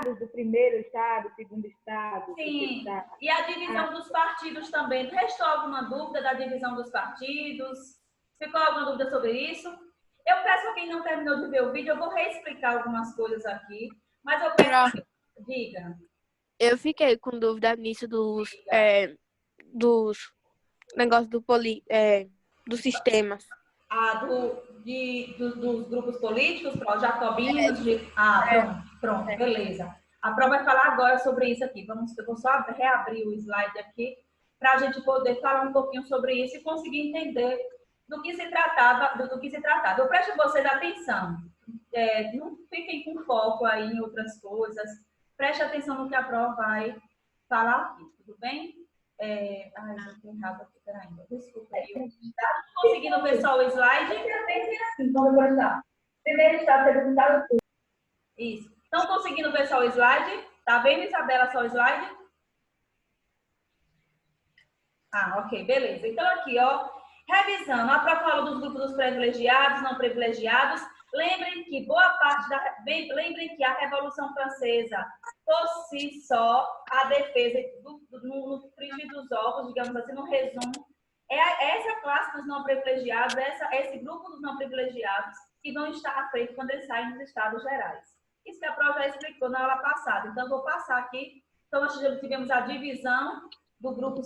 do primeiro estado, segundo estado. Sim, estado. E a divisão dos partidos também. Restou alguma dúvida da divisão dos partidos? Ficou alguma dúvida sobre isso? Eu peço a quem não terminou de ver o vídeo, eu vou reexplicar algumas coisas aqui, mas eu peço que... Diga. Eu fiquei com dúvida nisso dos negócios dos sistemas. Dos grupos políticos, jacobinos, pronto, beleza. A prova vai falar agora sobre isso aqui. Eu vou só reabrir o slide aqui para a gente poder falar um pouquinho sobre isso e conseguir entender do que se tratava. Eu presto vocês atenção. Não fiquem com foco aí em outras coisas. Preste atenção no que a prova vai falar aqui, tudo bem? Eu tô errado aqui, peraí. Desculpa aí. Tá conseguindo ver só o slide? Primeiro estado, segundo estado, tudo. Isso. Estão conseguindo ver só o slide? Tá vendo, Isabela, só o slide? Ok, beleza. Então, aqui, ó, revisando a prova dos grupos dos privilegiados, não privilegiados. Lembrem que lembrem que a Revolução Francesa, por si só, a defesa no frigir dos ovos, digamos assim, no resumo, essa classe dos não privilegiados, esse grupo dos não privilegiados que vão estar à frente quando eles saem dos Estados Gerais. Isso que a prova já explicou na aula passada. Então, eu vou passar aqui. Então, nós tivemos a divisão do grupo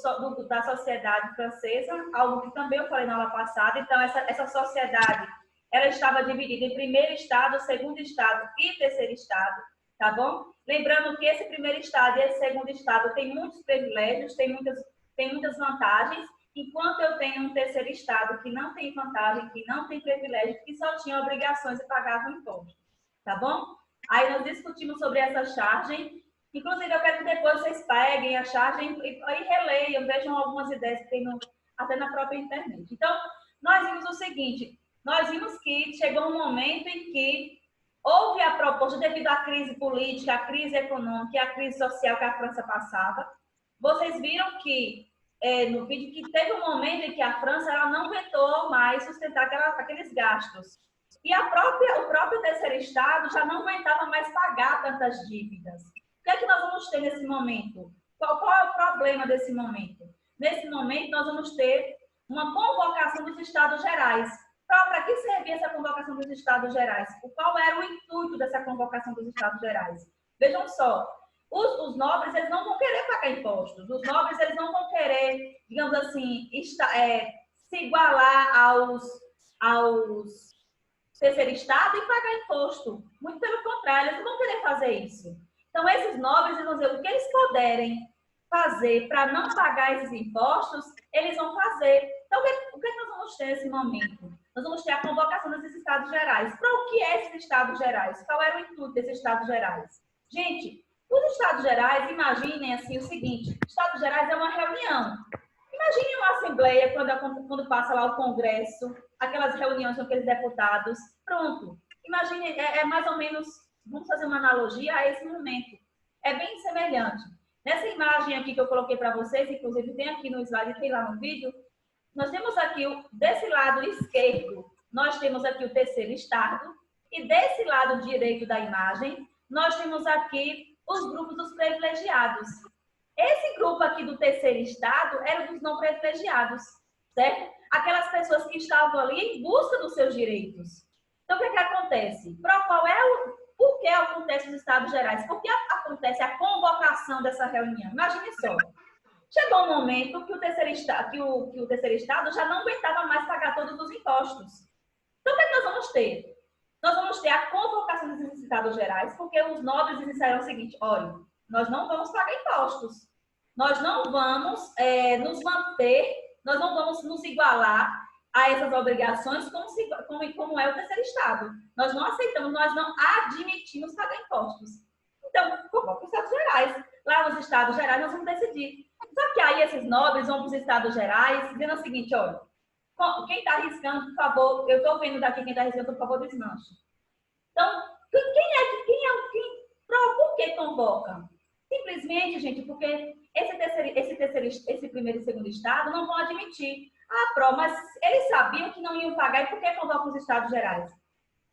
da sociedade francesa, algo que também eu falei na aula passada. Então, essa sociedade, ela estava dividida em primeiro estado, segundo estado e terceiro estado, tá bom? Lembrando que esse primeiro estado e esse segundo estado tem muitos privilégios, tem muitas vantagens, enquanto eu tenho um terceiro estado que não tem vantagem, que não tem privilégio, que só tinha obrigações e pagava imposto, tá bom? Aí nós discutimos sobre essa chargem. Inclusive, eu quero que depois vocês peguem a chargem e releiam, vejam algumas ideias que tem até na própria internet. Então, nós vimos o seguinte, nós vimos que chegou um momento em que houve a proposta, devido à crise política, à crise econômica e à crise social que a França passava. Vocês viram que, no vídeo, que teve um momento em que a França ela não aguentou mais sustentar aqueles gastos. E o próprio terceiro estado já não aguentava mais pagar tantas dívidas. O que é que nós vamos ter nesse momento? Qual é o problema desse momento? Nesse momento, nós vamos ter uma convocação dos Estados Gerais. Para que servia essa convocação dos Estados Gerais? Qual era o intuito dessa convocação dos Estados Gerais? Vejam só, os nobres eles não vão querer pagar impostos. Os nobres eles não vão querer, digamos assim, se igualar aos terceiro estado e pagar imposto. Muito pelo contrário, eles não vão querer fazer isso. Então, esses nobres, eles vão dizer o que eles puderem fazer para não pagar esses impostos, eles vão fazer. Então, o que nós vamos ter nesse momento? Nós vamos ter a convocação desses Estados Gerais. Para o que é esses Estados Gerais? Qual era o intuito desses Estados Gerais? Gente, os Estados Gerais, imaginem assim o seguinte, Estados Gerais é uma reunião. Imagine uma assembleia, quando passa lá o Congresso, aquelas reuniões com aqueles deputados. Pronto. Imagine, é mais ou menos, vamos fazer uma analogia a esse momento. É bem semelhante. Nessa imagem aqui que eu coloquei para vocês, inclusive tem aqui no slide, tem lá no vídeo, nós temos aqui, desse lado esquerdo, nós temos aqui o terceiro estado, e desse lado direito da imagem, nós temos aqui os grupos dos privilegiados. Esse grupo aqui do terceiro estado era dos não privilegiados, certo? Aquelas pessoas que estavam ali em busca dos seus direitos. Então, o que é que acontece? Por que acontece nos Estados Gerais? Por que acontece a convocação dessa reunião? Imagine só. Chegou um momento que o terceiro estado já não aguentava mais pagar todos os impostos. Então, o que é que nós vamos ter? Nós vamos ter a convocação dos Estados Gerais, porque os nobres disseram o seguinte, olha, nós não vamos pagar impostos. Nós não vamos nos manter, nós não vamos nos igualar a essas obrigações como é o terceiro estado. Nós não aceitamos, nós não admitimos pagar impostos. Então, convoca os Estados Gerais. Lá nos Estados Gerais nós vamos decidir. Só que aí esses nobres vão para os Estados Gerais dizendo o seguinte, olha, quem está arriscando, por favor, eu estou vendo daqui quem está arriscando, por favor, desmanche. Então, por que convoca? Simplesmente, gente, porque esse primeiro e segundo estado não vão admitir. Mas eles sabiam que não iam pagar, e por que convocam os Estados Gerais?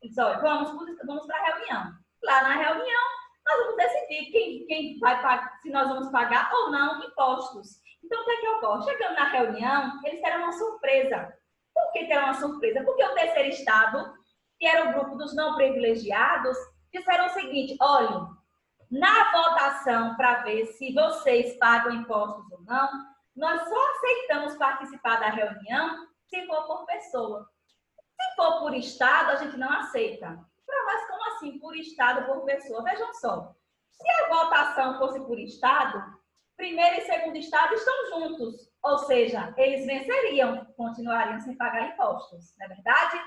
Eles olha, vamos para a reunião. Lá na reunião, nós vamos decidir quem vai pagar, se nós vamos pagar ou não impostos. Então, o que é que ocorre? Chegando na reunião, eles terão uma surpresa. Por que terão uma surpresa? Porque o terceiro estado, que era o grupo dos não privilegiados, disseram o seguinte: olhem, na votação para ver se vocês pagam impostos ou não, nós só aceitamos participar da reunião se for por pessoa. Se for por estado, a gente não aceita. Mas como assim, por estado, por pessoa? Vejam só, se a votação fosse por estado, primeiro e segundo estado estão juntos, ou seja, eles venceriam, continuariam sem pagar impostos, não é verdade?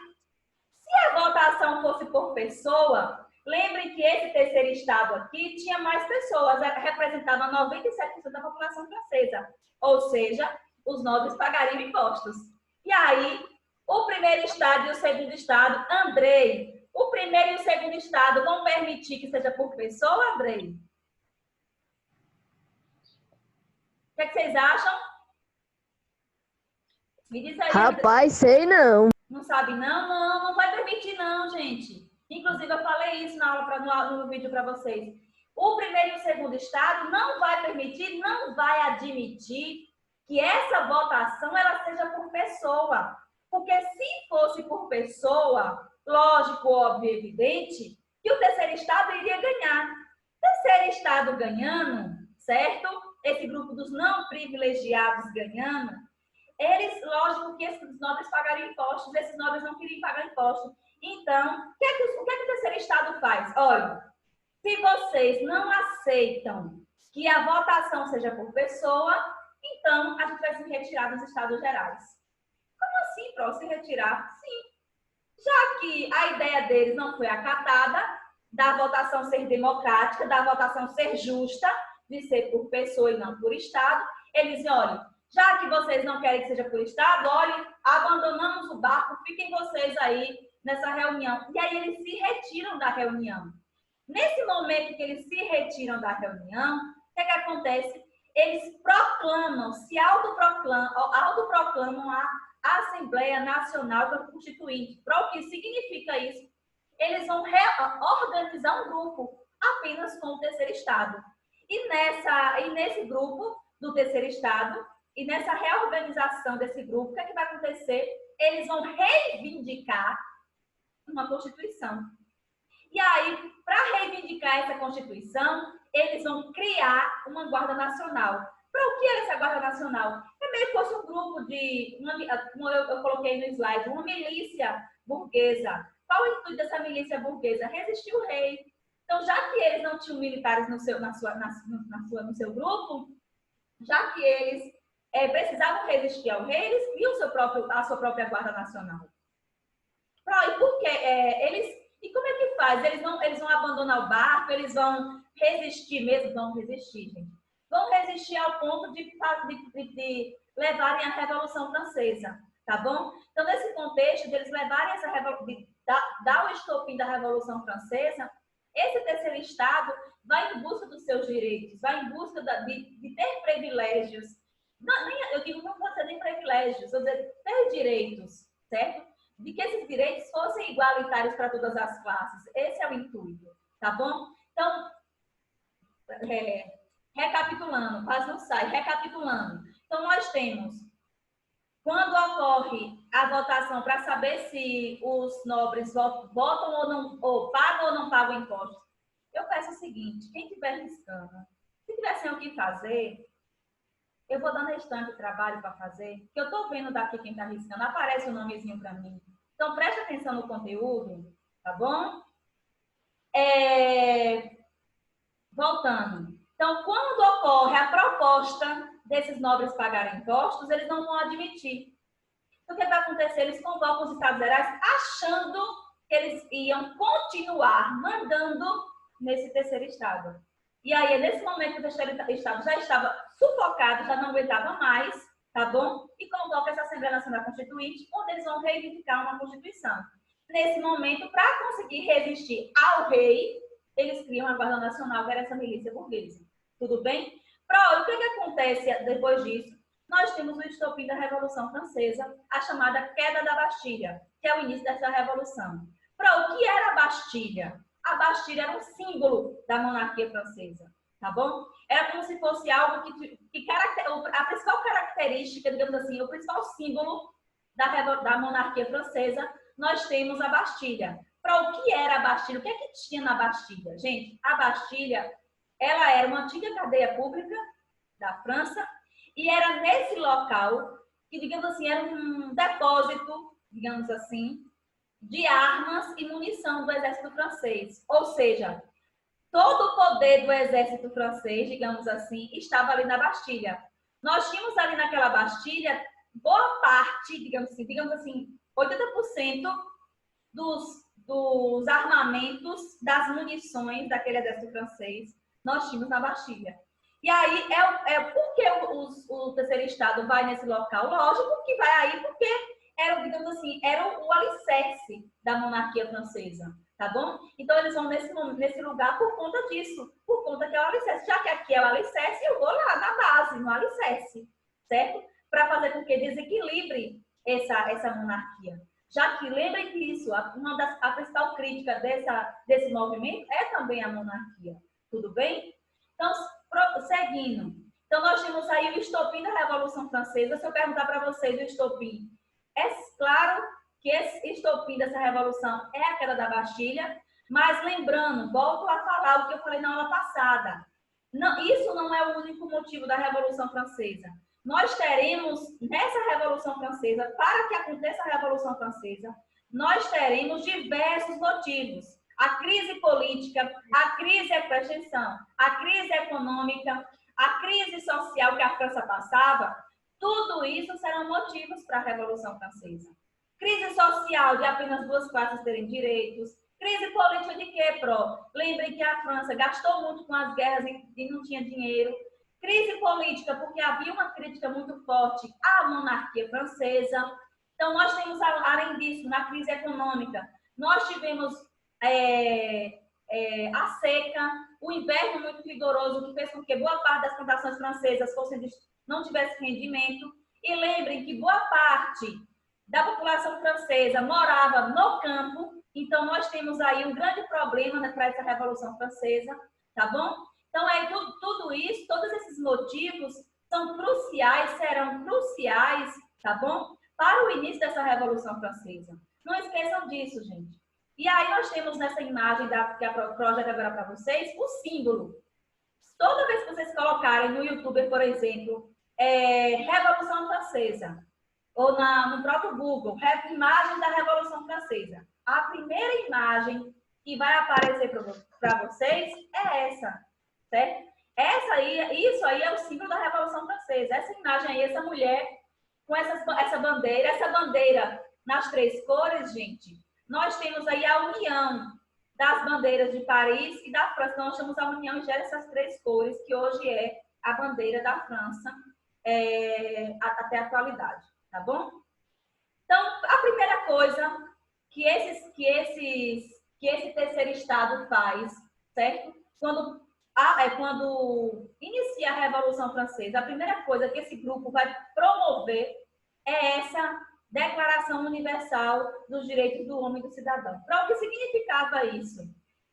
Se a votação fosse por pessoa, lembrem que esse terceiro estado aqui tinha mais pessoas, representava 97% da população francesa, ou seja, os nobres pagariam impostos. E aí, o primeiro estado e o segundo estado, Andrei, o primeiro e o segundo estado vão permitir que seja por pessoa, Andrei? O que é que vocês acham? Me diz aí. Rapaz, sei não. Não sabe não? Não vai permitir não, gente. Inclusive, eu falei isso na aula, no vídeo para vocês. O primeiro e o segundo estado não vai permitir, não vai admitir que essa votação ela seja por pessoa. Porque se fosse por pessoa, lógico, óbvio, evidente, que o terceiro estado iria ganhar. Terceiro estado ganhando, certo? Esse grupo dos não privilegiados ganhando, eles, lógico que esses nobres pagariam impostos, esses nobres não queriam pagar impostos. Então, o que é que o terceiro estado faz? Olha, se vocês não aceitam que a votação seja por pessoa, então a gente vai se retirar dos estados gerais. Como assim, Pró? Se retirar? Sim. Já que a ideia deles não foi acatada, da votação ser democrática, da votação ser justa, de ser por pessoa e não por estado, eles dizem, olha, já que vocês não querem que seja por estado, olhem, abandonamos o barco, fiquem vocês aí nessa reunião. E aí eles se retiram da reunião. Nesse momento que eles se retiram da reunião, o que é que acontece? Eles proclamam, se autoproclamam a Assembleia Nacional Constituinte. Para o que significa isso? Eles vão organizar um grupo apenas com o terceiro estado. E nesse grupo do terceiro estado, e nessa reorganização desse grupo, o que é que vai acontecer? Eles vão reivindicar uma Constituição. E aí, para reivindicar essa Constituição, eles vão criar uma Guarda Nacional. Para o que é essa Guarda Nacional? É meio que fosse um grupo de, como eu coloquei no slide, uma milícia burguesa. Qual o intuito dessa milícia burguesa? Resistir o rei. Então, já que eles não tinham militares no seu grupo, já que eles precisavam resistir ao rei, eles criam a sua própria Guarda Nacional. E por quê? E como é que faz? Eles vão abandonar o barco, eles vão resistir mesmo? Vão resistir, gente. Vão resistir ao ponto de levarem a Revolução Francesa, tá bom? Então, nesse contexto, de eles levarem essa revolução, dar o estopim da Revolução Francesa, esse terceiro estado vai em busca dos seus direitos, vai em busca de ter privilégios. Eu digo, não pode ser nem privilégios, vou dizer, ter direitos, certo? De que esses direitos fossem igualitários para todas as classes. Esse é o intuito, tá bom? Então, recapitulando, quase não sai, recapitulando. Então, nós temos, quando ocorre a votação para saber se os nobres votam ou não, ou pagam ou não pagam impostos, eu peço o seguinte, quem estiver riscando, se tiver sem o que fazer, eu vou dando restante trabalho para fazer, que eu estou vendo daqui quem está riscando, aparece o nomezinho para mim. Então, preste atenção no conteúdo, tá bom? Voltando. Então, quando ocorre a proposta desses nobres pagarem impostos, eles não vão admitir. Então, o que vai acontecer? Eles convocam os estados gerais achando que eles iam continuar mandando nesse terceiro estado. E aí, nesse momento, o terceiro estado já estava sufocado, já não aguentava mais, tá bom? E convoca essa Assembleia Nacional Constituinte, onde eles vão reivindicar uma Constituição. Nesse momento, para conseguir resistir ao rei, eles criam a Guarda Nacional, que era essa milícia burguesa. Tudo bem? O que acontece depois disso? Nós temos o estopim da Revolução Francesa, a chamada Queda da Bastilha, que é o início dessa revolução. O que era a Bastilha? a Bastilha era um símbolo da monarquia francesa, tá bom? Era como se fosse algo a principal característica, digamos assim, o principal símbolo da monarquia francesa, nós temos a Bastilha. Para o que era a Bastilha? O que é que tinha na Bastilha? Gente, a Bastilha, ela era uma antiga cadeia pública da França e era nesse local que, digamos assim, era um depósito, digamos assim, de armas e munição do exército francês. Ou seja, todo o poder do exército francês, digamos assim, estava ali na Bastilha. Nós tínhamos ali naquela Bastilha boa parte, digamos assim, 80% dos armamentos, das munições daquele exército francês, nós tínhamos na Bastilha. E aí, por que o terceiro estado vai nesse local? Lógico que vai aí porque era, digamos assim, era o alicerce da monarquia francesa, tá bom? Então, eles vão nesse lugar por conta disso, por conta que é o alicerce. Já que aqui é o alicerce, eu vou lá na base, no alicerce, certo? Para fazer com que desequilibre essa monarquia. Já que lembrem que isso, a principal crítica desse movimento é também a monarquia. Tudo bem? Então, seguindo. Então, nós temos aí o estopim da Revolução Francesa. Se eu perguntar para vocês o estopim, é claro que esse estopim dessa revolução é a queda da Bastilha, mas lembrando, volto a falar o que eu falei na aula passada. Não, isso não é o único motivo da Revolução Francesa. Nós teremos, nessa Revolução Francesa, para que aconteça a Revolução Francesa, nós teremos diversos motivos. A crise política, a crise, presta atenção, a crise econômica, a crise social que a França passava, tudo isso serão motivos para a Revolução Francesa. Crise social de apenas duas classes terem direitos. Crise política de quê, Pro? Lembrem que a França gastou muito com as guerras e não tinha dinheiro. Crise política porque havia uma crítica muito forte à monarquia francesa. Então, nós temos, além disso, na crise econômica, nós tivemos a seca, o inverno muito rigoroso, que fez com que boa parte das plantações francesas não tivesse rendimento. E lembrem que boa parte da população francesa morava no campo, então nós temos aí um grande problema, né, para essa Revolução Francesa, tá bom? Então, tudo isso, todos esses motivos são cruciais, serão cruciais, tá bom? Para o início dessa Revolução Francesa. Não esqueçam disso, gente. E aí nós temos nessa imagem que a projeto agora para vocês, o símbolo. Toda vez que vocês colocarem no YouTube, por exemplo, Revolução Francesa, ou no próprio Google, imagem da Revolução Francesa, a primeira imagem que vai aparecer para vocês é essa, certo? Isso aí é o símbolo da Revolução Francesa. Essa imagem aí, essa mulher com essa bandeira nas três cores, gente, nós temos aí a união das bandeiras de Paris e da França. Nós temos a união dessas três cores, que hoje é a bandeira da França até a atualidade, tá bom? Então, a primeira coisa que esse terceiro estado faz, certo? Quando inicia a Revolução Francesa, a primeira coisa que esse grupo vai promover é essa Declaração Universal dos Direitos do Homem e do Cidadão. Para o que significava isso?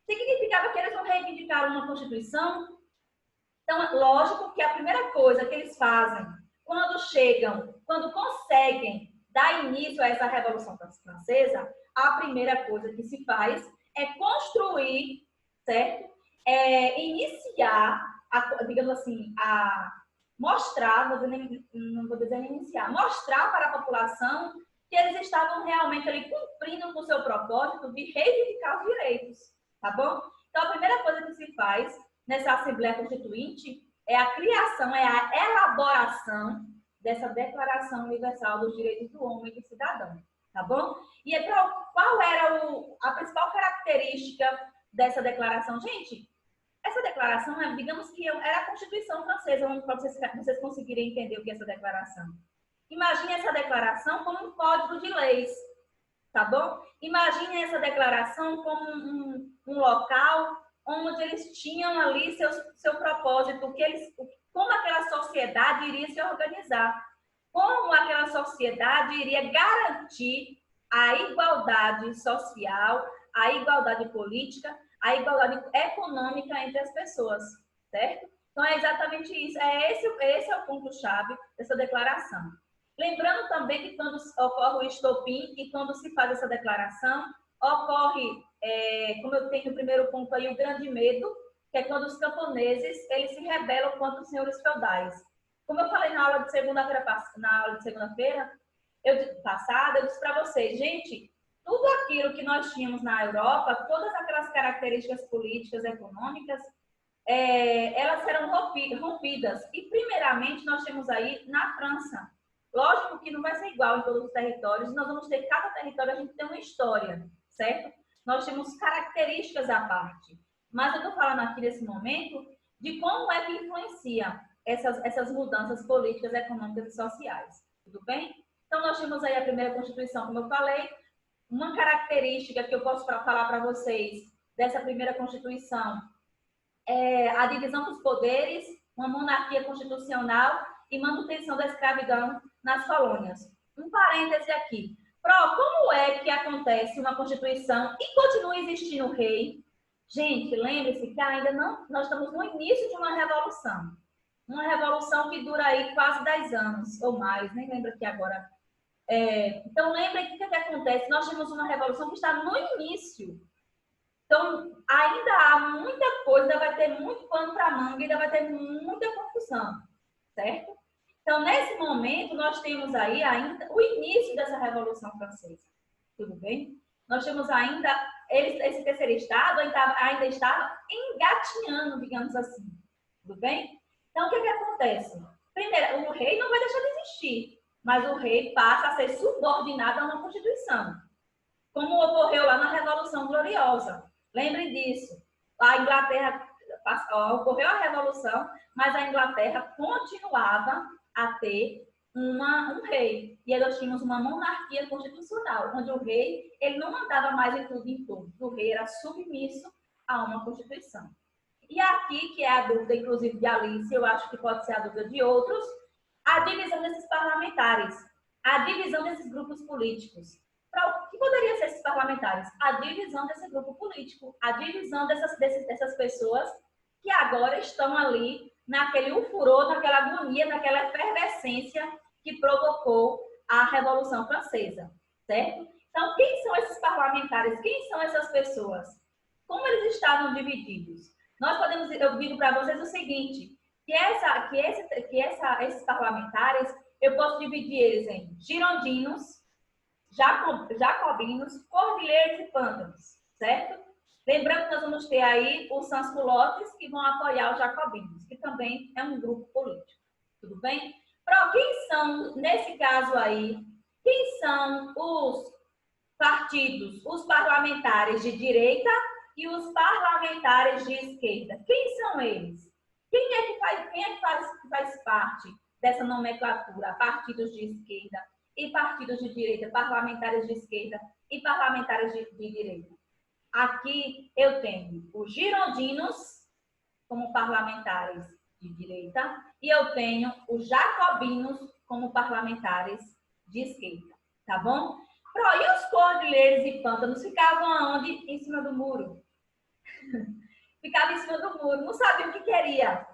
Significava que eles não reivindicaram uma Constituição. Então, lógico que a primeira coisa que eles fazem quando conseguem dar início a essa Revolução Francesa, a primeira coisa que se faz é construir, certo? Iniciar, digamos assim, mostrar, não vou dizer iniciar, mostrar para a população que eles estavam realmente ali cumprindo com o seu propósito de reivindicar os direitos, tá bom? Então, a primeira coisa que se faz nessa Assembleia Constituinte é a criação, é a elaboração dessa Declaração Universal dos Direitos do Homem e do Cidadão, tá bom? E qual era a principal característica dessa declaração? Gente, essa declaração, digamos que era a Constituição Francesa, para vocês conseguirem entender o que é essa declaração. Imagine essa declaração como um código de leis, tá bom? Imagine essa declaração como um local onde eles tinham ali seu propósito, como aquela sociedade iria se organizar, como aquela sociedade iria garantir a igualdade social, a igualdade política, a igualdade econômica entre as pessoas, certo? Então, é exatamente isso. Esse é o ponto-chave dessa declaração. Lembrando também que quando ocorre o estopim e quando se faz essa declaração, ocorre, como eu tenho no primeiro ponto aí, o grande medo, que é quando os camponeses eles se rebelam contra os senhores feudais. Como eu falei na aula de segunda-feira passada, eu disse para vocês, gente, tudo aquilo que nós tínhamos na Europa, todas aquelas características políticas, econômicas, elas serão rompidas. E, primeiramente, nós temos aí na França. Lógico que não vai ser igual em todos os territórios, nós vamos ter, cada território a gente tem uma história, certo? Nós temos características à parte. Mas eu estou falando aqui nesse momento de como é que influencia essas mudanças políticas, econômicas e sociais. Tudo bem? Então, nós temos aí a primeira Constituição, como eu falei. Uma característica que eu posso falar para vocês dessa primeira Constituição é a divisão dos poderes, uma monarquia constitucional e manutenção da escravidão nas colônias. Um parêntese aqui. Como é que acontece uma Constituição e continua existindo o rei? Gente, lembre-se que ainda não, nós estamos no início de uma revolução. Uma revolução que dura aí quase 10 anos ou mais, nem lembro aqui agora. Então, lembrem que o que acontece? Nós temos uma revolução que está no início. Então, ainda há muita coisa, ainda vai ter muito pano para manga, ainda vai ter muita confusão, certo? Então, nesse momento, nós temos aí ainda o início dessa Revolução Francesa. Tudo bem? Nós temos ainda, esse terceiro estado ainda está engatinhando, digamos assim. Tudo bem? Então, o que acontece? Primeiro, o rei não vai deixar de existir, mas o rei passa a ser subordinado a uma Constituição, como ocorreu lá na Revolução Gloriosa. Lembrem disso. A Inglaterra, ocorreu a Revolução, mas a Inglaterra continuava a ter um rei. E aí nós tínhamos uma monarquia constitucional, onde o rei ele não mandava mais em tudo e em todos. O rei era submisso a uma Constituição. E aqui, que é a dúvida, inclusive, de Alice, eu acho que pode ser a dúvida de outros, a divisão desses parlamentares, a divisão desses grupos políticos. O que poderia ser esses parlamentares? A divisão desse grupo político, a divisão dessas pessoas que agora estão ali naquele furor, naquela agonia, naquela efervescência que provocou a Revolução Francesa, certo? Então, quem são esses parlamentares? Quem são essas pessoas? Como eles estavam divididos? Eu digo para vocês o seguinte, esses parlamentares, eu posso dividir eles em girondinos, jacobinos, cordilheiros e pântanos, certo? Lembrando que nós vamos ter aí os sans-culottes que vão apoiar os jacobinos, que também é um grupo político. Tudo bem? Quem são, nesse caso aí, quem são os partidos, os parlamentares de direita e os parlamentares de esquerda? Quem são eles? Quem é que faz parte dessa nomenclatura? Partidos de esquerda e partidos de direita, parlamentares de esquerda e parlamentares de direita. Aqui eu tenho os girondinos como parlamentares de direita e eu tenho os jacobinos como parlamentares de esquerda, tá bom? E os cordilheiros e pântanos ficavam aonde? Em cima do muro. Ficava em cima do muro, não sabia o que queria,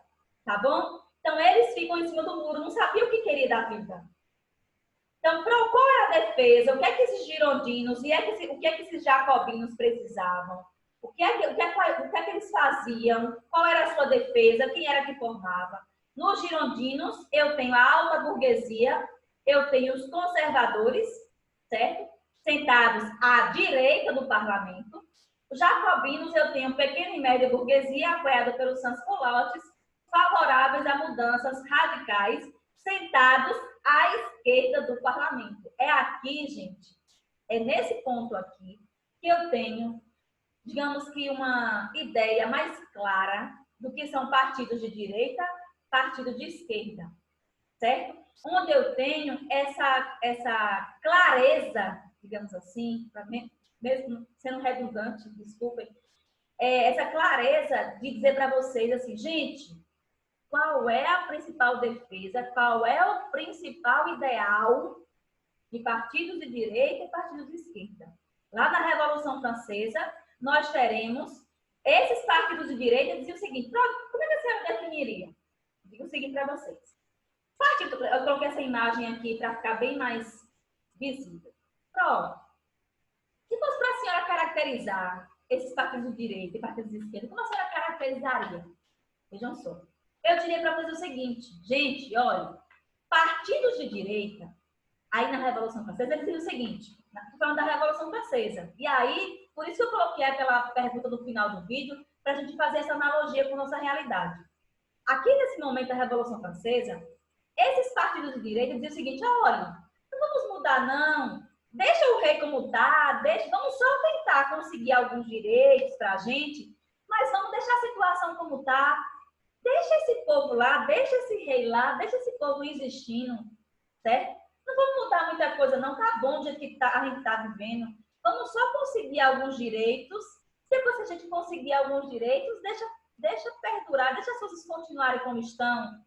tá bom? Então, eles ficam em cima do muro, não sabiam o que queria da vida. Então, qual era a defesa? O que é que esses girondinos o que é que esses jacobinos precisavam? O que é que eles faziam? Qual era a sua defesa? Quem era que formava? Nos girondinos, eu tenho a alta burguesia, eu tenho os conservadores, certo? Sentados à direita do parlamento. Os jacobinos, eu tenho pequena e média burguesia, apoiada pelos sans-culottes, favoráveis a mudanças radicais, sentados à esquerda do parlamento. É aqui, gente, é nesse ponto aqui que eu tenho, digamos que uma ideia mais clara do que são partidos de direita, partidos de esquerda, certo? Onde eu tenho essa clareza, digamos assim, mesmo sendo redundante, desculpem, essa clareza de dizer para vocês assim, gente, qual é a principal defesa, qual é o principal ideal de partidos de direita e partidos de esquerda. Lá na Revolução Francesa, nós teremos Esses partidos de direita diziam o seguinte, como é que a senhora definiria? Digo o seguinte para vocês. Partido, eu coloquei essa imagem aqui para ficar bem mais visível. Pronto. Se fosse para a senhora caracterizar esses partidos de direita e partidos de esquerda, como a senhora caracterizaria? Vejam só. Eu diria para vocês o seguinte, gente, olha, partidos de direita, aí na Revolução Francesa, eles diziam o seguinte, estou falando da Revolução Francesa, e aí, por isso que eu coloquei aquela pergunta no final do vídeo, para a gente fazer essa analogia com a nossa realidade. Aqui, nesse momento da Revolução Francesa, esses partidos de direita diziam o seguinte, olha, não vamos mudar não, deixa o rei como está, vamos só tentar conseguir alguns direitos para a gente, mas vamos deixar a situação como está, deixa esse povo lá, deixa esse rei lá, deixa esse povo existindo, certo? Não vamos mudar muita coisa não, tá bom do jeito que a gente está vivendo, vamos só conseguir alguns direitos, depois que a gente conseguir alguns direitos, deixa perdurar, deixa as coisas continuarem como estão.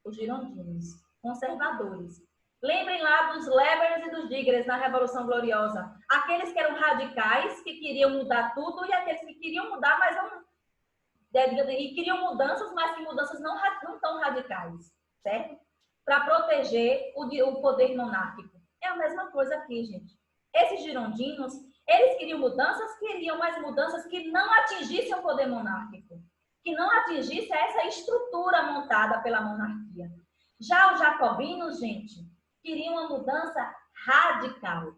Os girondinos, conservadores. Lembrem lá dos Levers e dos Diggers na Revolução Gloriosa. Aqueles que eram radicais, que queriam mudar tudo, e aqueles que queriam mudar, mas não... E queriam mudanças, mas que mudanças não tão radicais, certo? Para proteger o poder monárquico. É a mesma coisa aqui, gente. Esses girondinos, eles queriam mas mudanças que não atingissem o poder monárquico, que não atingisse essa estrutura montada pela monarquia. Já os jacobinos, gente, queriam uma mudança radical.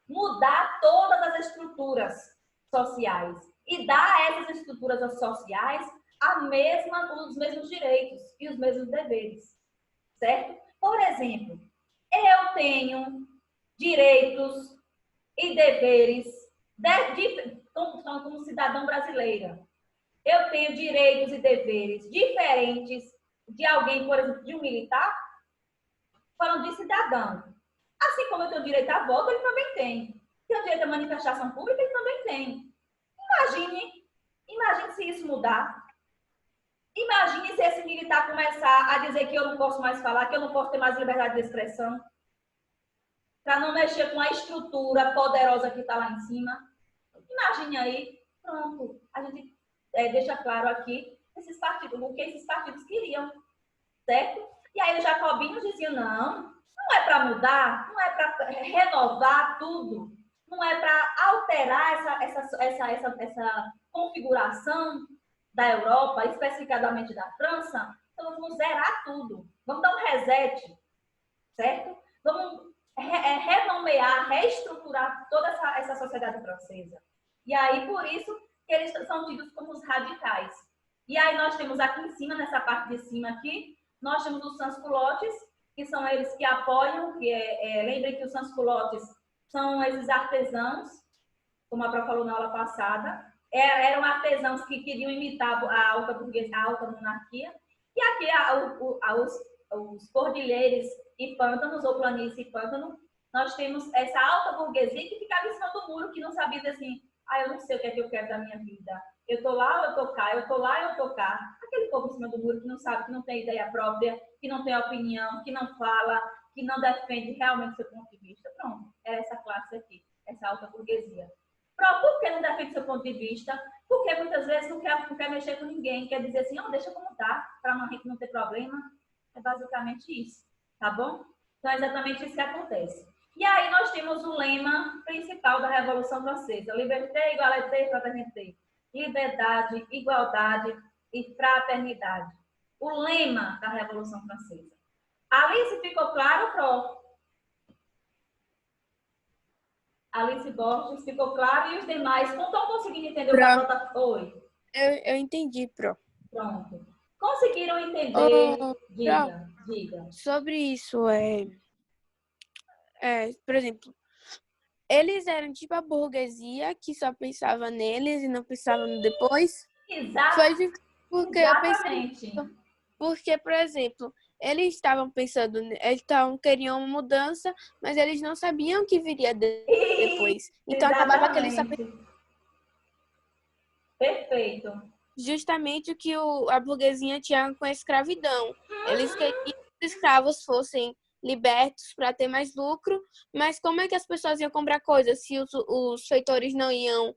Mudar todas as estruturas sociais e dar a essas estruturas sociais os mesmos direitos e os mesmos deveres, certo? Por exemplo, eu tenho direitos e deveres como cidadã brasileira. Eu tenho direitos e deveres diferentes de alguém, por exemplo, de um militar, falando de cidadão. Assim como eu tenho direito a voto, ele também tem. Tenho direito à manifestação pública, ele também tem. Imagine se isso mudar. Imagine se esse militar começar a dizer que eu não posso mais falar, que eu não posso ter mais liberdade de expressão, para não mexer com a estrutura poderosa que está lá em cima. Imagine aí, pronto, a gente deixa claro aqui o que esses partidos queriam, certo? E aí os jacobinos diziam, não é para mudar, não é para renovar tudo, não é para alterar essa configuração da Europa, especificadamente da França, então vamos zerar tudo, vamos dar um reset, certo? Vamos renomear, reestruturar toda essa sociedade francesa. E aí, por isso, que eles são tidos como os radicais. E aí nós temos aqui em cima, nessa parte de cima aqui, nós temos os sans-culottes, que são eles que apoiam, lembrem que os sans-culottes são esses artesãos, como a Pró falou na aula passada, eram artesãos que queriam imitar a alta burguesia, a alta monarquia, e aqui os cordilheiros e pântanos, ou planície e pântano, nós temos essa alta burguesia que ficava em cima do muro, que não sabia dizer assim, eu não sei o que é que eu quero da minha vida. Eu tô lá ou eu tô cá, eu tô lá ou eu tô cá. Aquele povo em cima do muro que não sabe, que não tem ideia própria, que não tem opinião, que não fala, que não defende realmente seu ponto de vista. Pronto, é essa classe aqui, essa alta burguesia. Pronto, por que não defende seu ponto de vista? Porque muitas vezes não quer mexer com ninguém, quer dizer assim, deixa como tá, para a gente não ter problema. É basicamente isso, tá bom? Então é exatamente isso que acontece. E aí nós temos o lema principal da Revolução Francesa: liberté, égalité, fraternité. Liberdade, igualdade e fraternidade. O lema da Revolução Francesa. Alice, ficou claro, Pró? Alice Borges, ficou claro? E os demais não estão conseguindo entender o que a Pró tá... Oi. Eu entendi, Pró. Pronto. Conseguiram entender? Diga. Sobre isso, por exemplo, eles eram tipo a burguesia que só pensava neles e não pensava no depois. Exato. Foi porque exatamente. Eu pensei, porque, por exemplo, eles estavam pensando, queriam uma mudança, mas eles não sabiam o que viria depois. Então acabava que eles sabiam. Perfeito. Justamente o que a burguesia tinha com a escravidão. Eles queriam que os escravos fossem libertos para ter mais lucro, mas como é que as pessoas iam comprar coisas se os feitores não iam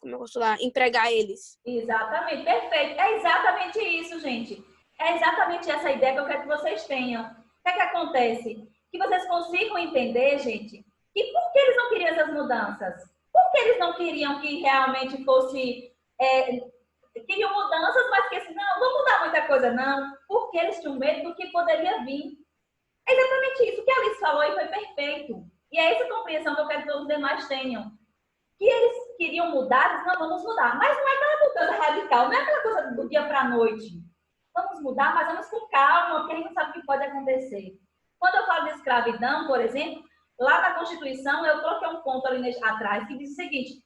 como eu posso falar, empregar eles. Exatamente, perfeito. É exatamente isso, gente. É exatamente essa ideia que eu quero que vocês tenham. O que é que acontece? Que vocês consigam entender, gente, que por que eles não queriam essas mudanças? Por que eles não queriam que realmente fosse... queriam mudanças, mas que assim, não vou mudar muita coisa, não. Porque eles tinham medo do que poderia vir. É exatamente isso que a Alice falou e foi perfeito. E é essa compreensão que eu quero que todos os demais tenham. Que eles queriam mudar, eles não vamos mudar. Mas não é aquela mudança radical, não é aquela coisa do dia para a noite. Vamos mudar, mas vamos com calma, porque a gente não sabe o que pode acontecer. Quando eu falo de escravidão, por exemplo, lá na Constituição, eu coloquei um ponto ali atrás que diz o seguinte: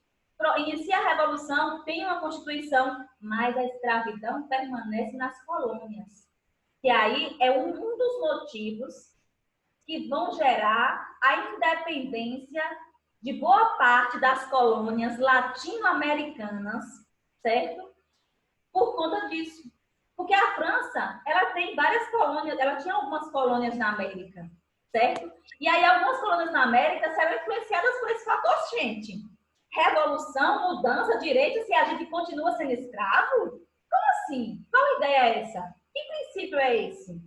inicia a Revolução, tem uma Constituição, mas a escravidão permanece nas colônias. E aí é um dos motivos que vão gerar a independência de boa parte das colônias latino-americanas, certo? Por conta disso. Porque a França, ela tem várias colônias, ela tinha algumas colônias na América, certo? E aí algumas colônias na América serão influenciadas por esse fator, gente. Revolução, mudança, direitos, se a gente continua sendo escravo? Como assim? Qual ideia é essa? Que princípio é esse?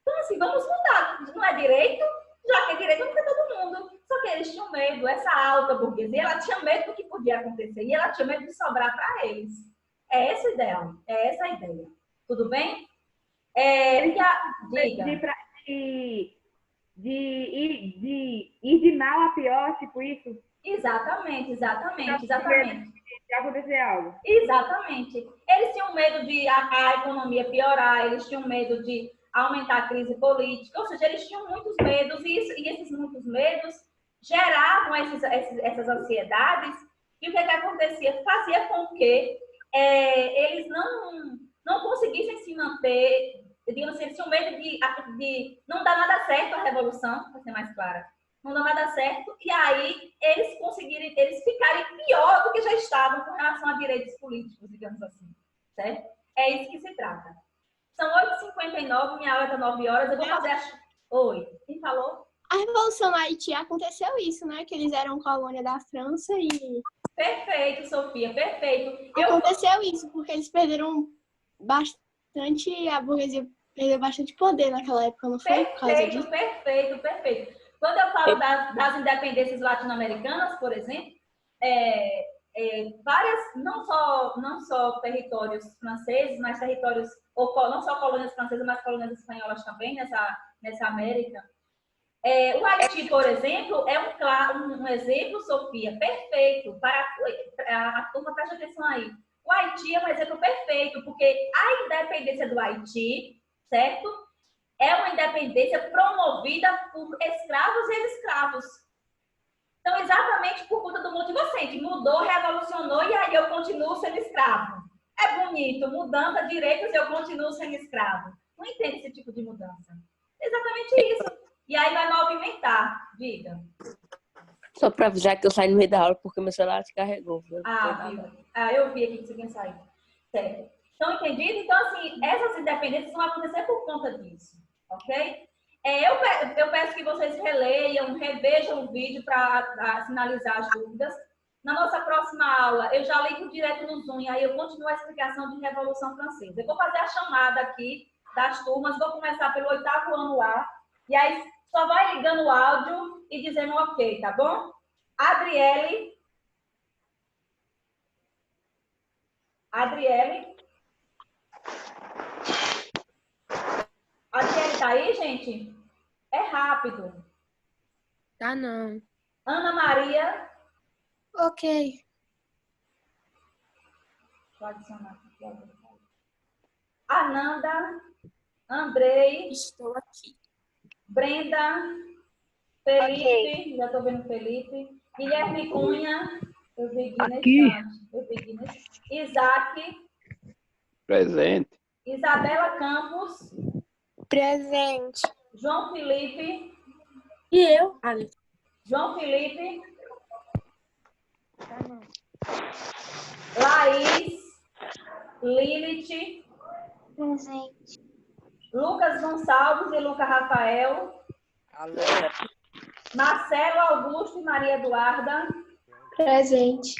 Então, assim, vamos mudar. Não é direito? Já que é direito, não tem todo mundo. Só que eles tinham medo, essa alta burguesia, ela tinha medo do que podia acontecer. E ela tinha medo de sobrar para eles. É esse o ideal. É essa a ideia. Tudo bem? Diga. De ir de mal a pior, tipo isso? Exatamente. De acontecer algo. Exatamente. Eles tinham medo de a economia piorar, eles tinham medo de aumentar a crise política, ou seja, eles tinham muitos medos e esses muitos medos geravam essas ansiedades. E o que acontecia? Fazia com que eles não conseguissem se manter, digamos assim, eles tinham medo de não dar nada certo a revolução, para ser mais clara. Não dá nada certo, e aí eles ficarem pior do que já estavam com relação a direitos políticos, digamos assim, certo? É isso que se trata. São 8h59, minha aula está 9 horas, eu vou fazer Oi, quem falou? A Revolução no Haiti aconteceu isso, né? Que eles eram colônia da França e... Perfeito, Sofia, perfeito. Aconteceu isso, porque eles perderam bastante, a burguesia perdeu bastante poder naquela época, não foi? Por causa disso? Perfeito. Quando eu falo das independências latino-americanas, por exemplo, várias, não só territórios franceses, mas territórios, não só colônias francesas, mas colônias espanholas também nessa América. O Haiti, por exemplo, é um exemplo, Sofia, perfeito para a turma, preste atenção aí. O Haiti é um exemplo perfeito, porque a independência do Haiti, certo? É uma independência promovida por escravos e ex-escravos. Então, exatamente por conta do motivo assim, mudou, revolucionou e aí eu continuo sendo escravo. É bonito, mudança, direitos e eu continuo sendo escravo. Não entende esse tipo de mudança. Exatamente isso. E aí vai movimentar. Diga. Só para avisar que eu saí no meio da aula porque meu celular descarregou. Eu vi aqui que você tinha saído. Certo. Então, entendido? Então, assim, essas independências vão acontecer por conta disso. Ok? Eu peço que vocês releiam, revejam o vídeo para finalizar as dúvidas. Na nossa próxima aula, eu já ligo direto no Zoom, e aí eu continuo a explicação de Revolução Francesa. Eu vou fazer a chamada aqui das turmas, vou começar pelo 8º ano A, e aí só vai ligando o áudio e dizendo ok, tá bom? Adriele. Adriele tá aí, gente? É rápido. Tá, não. Ana Maria. Ok. Deixa eu adicionar aqui. Ananda. Andrei. Estou aqui. Brenda. Felipe. Já estou vendo Felipe. Guilherme Cunha. Eu vi nesse. Isaac. Presente. Isabela Campos. Presente. João Felipe. E eu? João Felipe. Laís. Lilith. Presente. Lucas Gonçalves e Lucas Rafael. Alô. Marcelo Augusto e Maria Eduarda. Presente.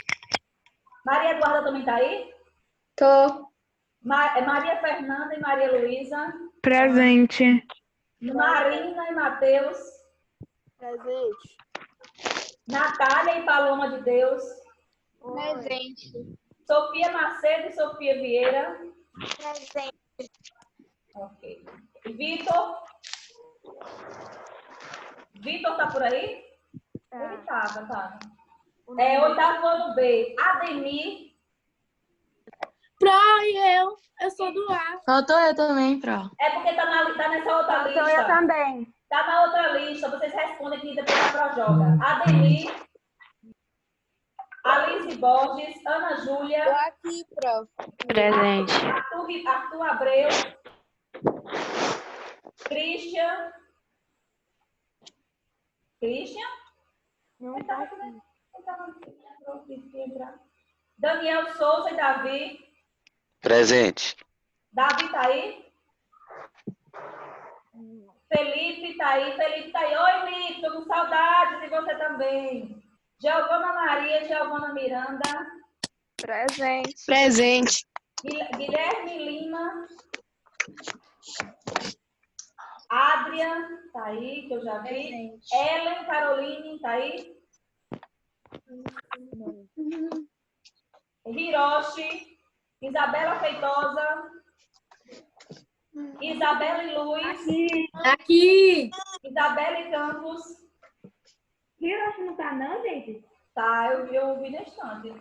Maria Eduarda também tá aí? Tô. Maria Fernanda e Maria Luísa. Presente. Marina e Matheus. Presente. Natália e Paloma de Deus. Presente. Sofia Macedo e Sofia Vieira. Presente. Ok. Vitor. Vitor tá por aí? Ele tava. Oitavo ano B. Ademir. Eu sou do A. Faltou eu também, Pro. É porque tá nessa outra lista. Então eu também. Tá na outra lista. Vocês respondem aqui depois a Pro joga. Ademir. Alice Borges. Ana Tô Júlia. aqui, Pro. Presente. Arthur Abreu. Christian. Não tá aqui. Daniel Souza e Davi. Presente. Davi tá aí? Felipe tá aí. Oi, Lipe, tô com saudade de você também. Giovana Maria, Giovana Miranda. Presente. Presente. Guilherme Lima. Adrian, tá aí, que eu já vi. Ellen Caroline, tá aí? Hiroshi. Isabela Feitosa. Isabela e Luiz. Aqui. Isabela e Campos. Hiroshi não tá não, gente? Tá, eu vi na estante.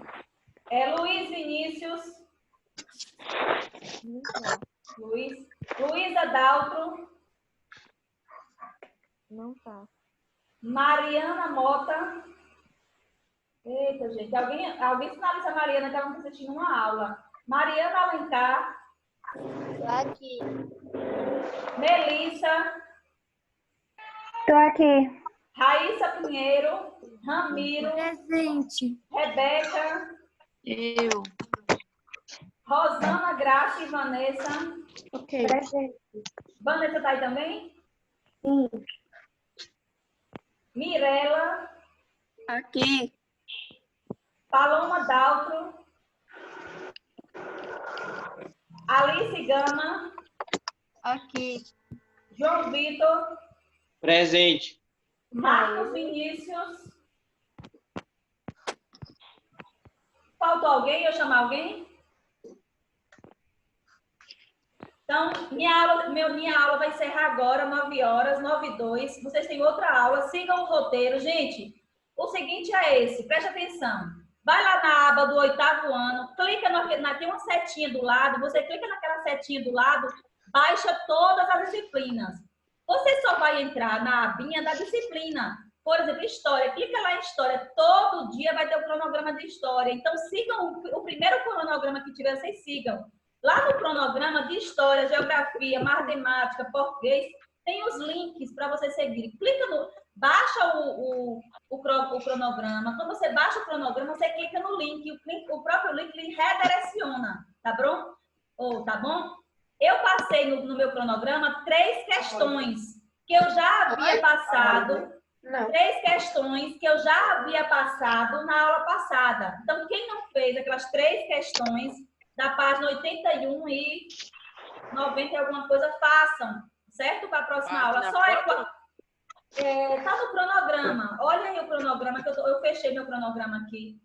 Luiz Vinícius. Luísa Daltro. Não tá. Mariana Mota. Eita, gente. Alguém sinaliza a Mariana que ela não está assistindo uma aula. Mariana Alencar. Aqui. Melissa. Tô aqui. Raíssa Pinheiro. Ramiro. Presente. Rebeca. Eu. Rosana Graça e Vanessa. Ok. Presente. Vanessa tá aí também? Sim. Mirela. Aqui. Paloma Daltro. Alice Gama. Aqui. João Vitor. Presente. Marcos Vinícius. Faltou alguém? Eu chamar alguém? Então, minha aula vai encerrar agora, 9 horas, 9h02. Vocês têm outra aula, sigam o roteiro. Gente, o seguinte é esse, preste atenção. Vai lá na aba do 8º ano, clica tem uma setinha do lado, você clica naquela setinha do lado, baixa todas as disciplinas. Você só vai entrar na abinha da disciplina. Por exemplo, História. Clica lá em História. Todo dia vai ter o cronograma de História. Então, sigam o primeiro cronograma que tiver, vocês sigam. Lá no cronograma de História, Geografia, Matemática, Português, tem os links para você seguir. Baixa o cronograma. Quando você baixa o cronograma, você clica no link. O próprio link lhe redireciona. Tá bom? Tá bom? Eu passei no meu cronograma 3 questões que eu já havia passado. 3 questões que eu já havia passado na aula passada. Então, quem não fez aquelas 3 questões da página 81 e 90 e alguma coisa, façam, certo? Para a próxima aula. Tá no cronograma. Olha aí o cronograma, que eu fechei meu cronograma aqui.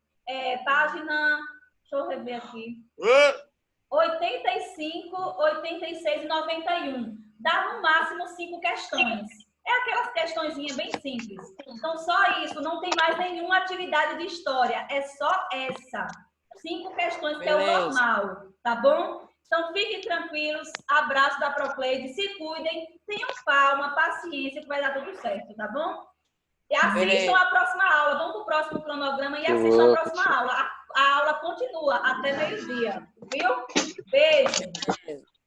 Página, deixa eu rever aqui. 85, 86 e 91. Dá no máximo 5 questões. É aquelas questõezinhas bem simples. Então, só isso. Não tem mais nenhuma atividade de história. É só essa. 5 questões, que é o normal. Tá bom? Então, fiquem tranquilos. Abraço da Procleide. Se cuidem. Tenham calma, paciência, que vai dar tudo certo. Tá bom? E assistam a próxima aula. Vamos para o próximo cronograma e assistam a próxima aula. A aula continua até meio-dia. Viu? Beijo.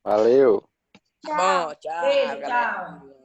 Valeu. Bom, tchau. Beijo, galera. tchau.